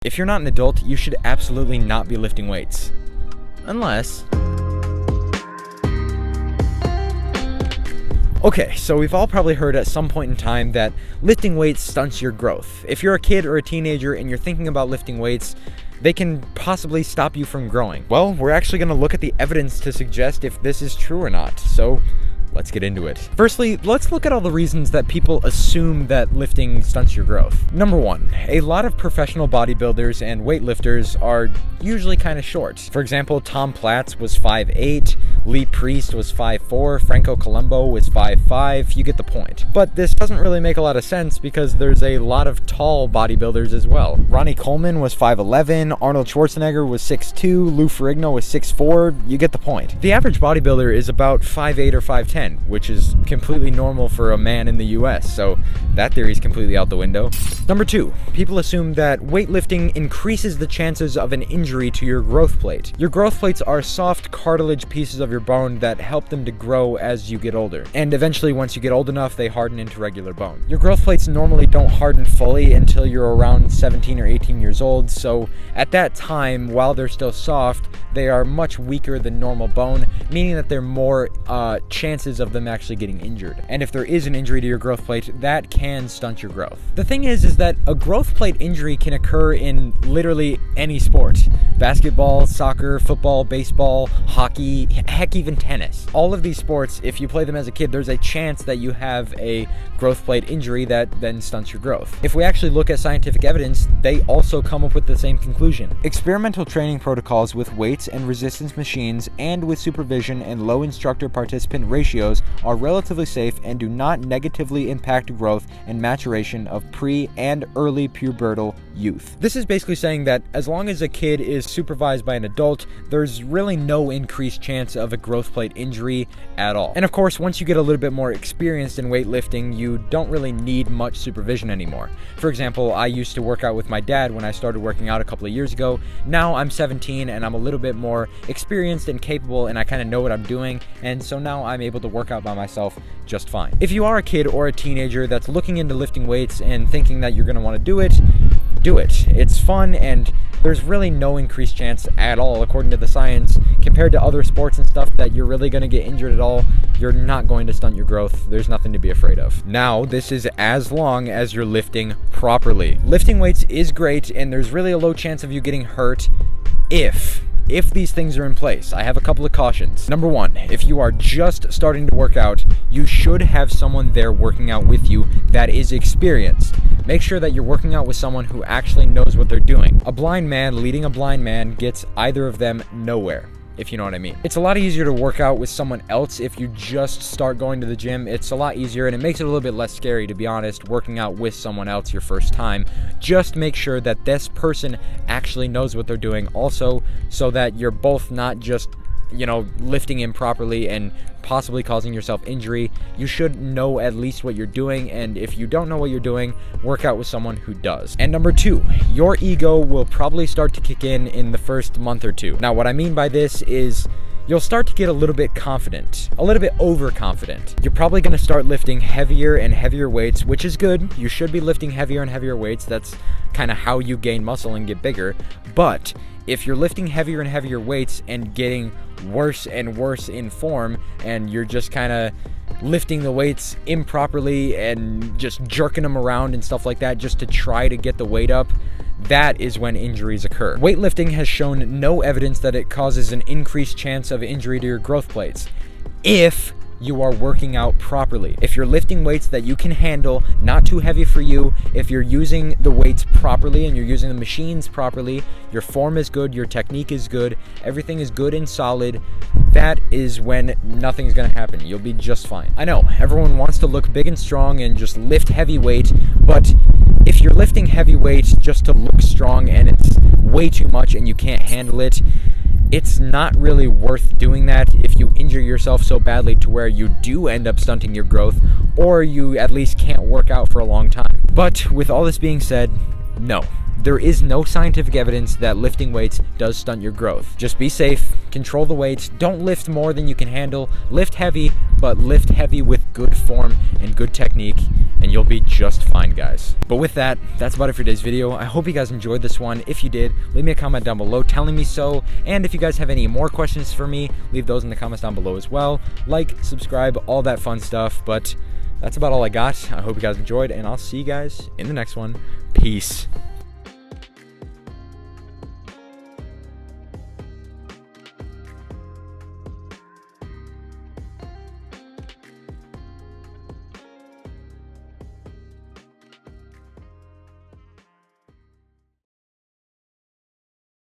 If you're not an adult, you should absolutely not be lifting weights. Unless... Okay, so we've all probably heard at some point in time that lifting weights stunts your growth. If you're a kid or a teenager and you're thinking about lifting weights, they can possibly stop you from growing. Well, we're actually going to look at the evidence to suggest if this is true or not. So let's get into it. Firstly, let's look at all the reasons that people assume that lifting stunts your growth. Number one, a lot of professional bodybuilders and weightlifters are usually kind of short. For example, Tom Platz was 5'8", Lee Priest was 5'4", Franco Columbu was 5'5", you get the point. But this doesn't really make a lot of sense because there's a lot of tall bodybuilders as well. Ronnie Coleman was 5'11", Arnold Schwarzenegger was 6'2", Lou Ferrigno was 6'4", you get the point. The average bodybuilder is about 5'8" or 5'10", which is completely normal for a man in the US, so that theory is completely out the window. Number two, people assume that weightlifting increases the chances of an injury to your growth plate. Your growth plates are soft cartilage pieces of your bone that help them to grow as you get older, and eventually once you get old enough, they harden into regular bone. Your growth plates normally don't harden fully until you're around 17 or 18 years old, so at that time, while they're still soft, they are much weaker than normal bone, meaning that there are more chances of them actually getting injured. And if there is an injury to your growth plate, that can stunt your growth. The thing is that a growth plate injury can occur in literally any sport. Basketball, soccer, football, baseball, hockey, heck, even tennis. All of these sports, if you play them as a kid, there's a chance that you have a growth plate injury that then stunts your growth. If we actually look at scientific evidence, they also come up with the same conclusion. Experimental training protocols with weights and resistance machines and with supervision and low instructor-participant ratios are relatively safe and do not negatively impact growth and maturation of pre- and early pubertal youth. This is basically saying that as long as a kid is supervised by an adult, there's really no increased chance of a growth plate injury at all. And of course, once you get a little bit more experienced in weightlifting, you don't really need much supervision anymore. For example, I used to work out with my dad when I started working out a couple of years ago. Now I'm 17 and I'm a little bit more experienced and capable and I kind of know what I'm doing, and so now I'm able to work out by myself just fine. If you are a kid or a teenager that's looking into lifting weights and thinking that you're going to want to do it. It's fun and there's really no increased chance at all, according to the science, compared to other sports and stuff, that you're really going to get injured at all. You're not going to stunt your growth. There's nothing to be afraid of. Now, this is as long as you're lifting properly. Lifting weights is great and there's really a low chance of you getting hurt if these things are in place. I have a couple of cautions. Number one, if you are just starting to work out, you should have someone there working out with you that is experienced. Make sure that you're working out with someone who actually knows what they're doing. A blind man leading a blind man gets either of them nowhere, if you know what I mean. It's a lot easier to work out with someone else if you just start going to the gym. It's a lot easier and it makes it a little bit less scary, to be honest, working out with someone else your first time. Just make sure that this person actually knows what they're doing also, so that you're both not just, lifting improperly and possibly causing yourself injury. You should know at least what you're doing, and if you don't know what you're doing, work out with someone who does. And number two, your ego will probably start to kick in the first month or two. Now, what I mean by this is you'll start to get a little bit confident, a little bit overconfident. You're probably going to start lifting heavier and heavier weights, which is good. You should be lifting heavier and heavier weights. That's kind of how you gain muscle and get bigger. But if you're lifting heavier and heavier weights and getting worse and worse in form, and you're just kind of lifting the weights improperly and just jerking them around and stuff like that just to try to get the weight up, that is when injuries occur. Weightlifting has shown no evidence that it causes an increased chance of injury to your growth plates if you are working out properly. If you're lifting weights that you can handle, not too heavy for you, if you're using the weights properly and you're using the machines properly, your form is good, your technique is good, everything is good and solid, that is when nothing's gonna happen. You'll be just fine. I know, everyone wants to look big and strong and just lift heavy weight, but if you're lifting heavy weight just to look strong and it's way too much and you can't handle it, it's not really worth doing that if you injure yourself so badly to where you do end up stunting your growth, or you at least can't work out for a long time. But with all this being said, no, there is no scientific evidence that lifting weights does stunt your growth. Just be safe, control the weights, don't lift more than you can handle, lift heavy, but lift heavy with good form and good technique, and you'll be just fine, guys. But with that, that's about it for today's video. I hope you guys enjoyed this one. If you did, leave me a comment down below telling me so, and if you guys have any more questions for me, leave those in the comments down below as well. Like, subscribe, all that fun stuff. But that's about all I got. I hope you guys enjoyed, and I'll see you guys in the next one. Peace.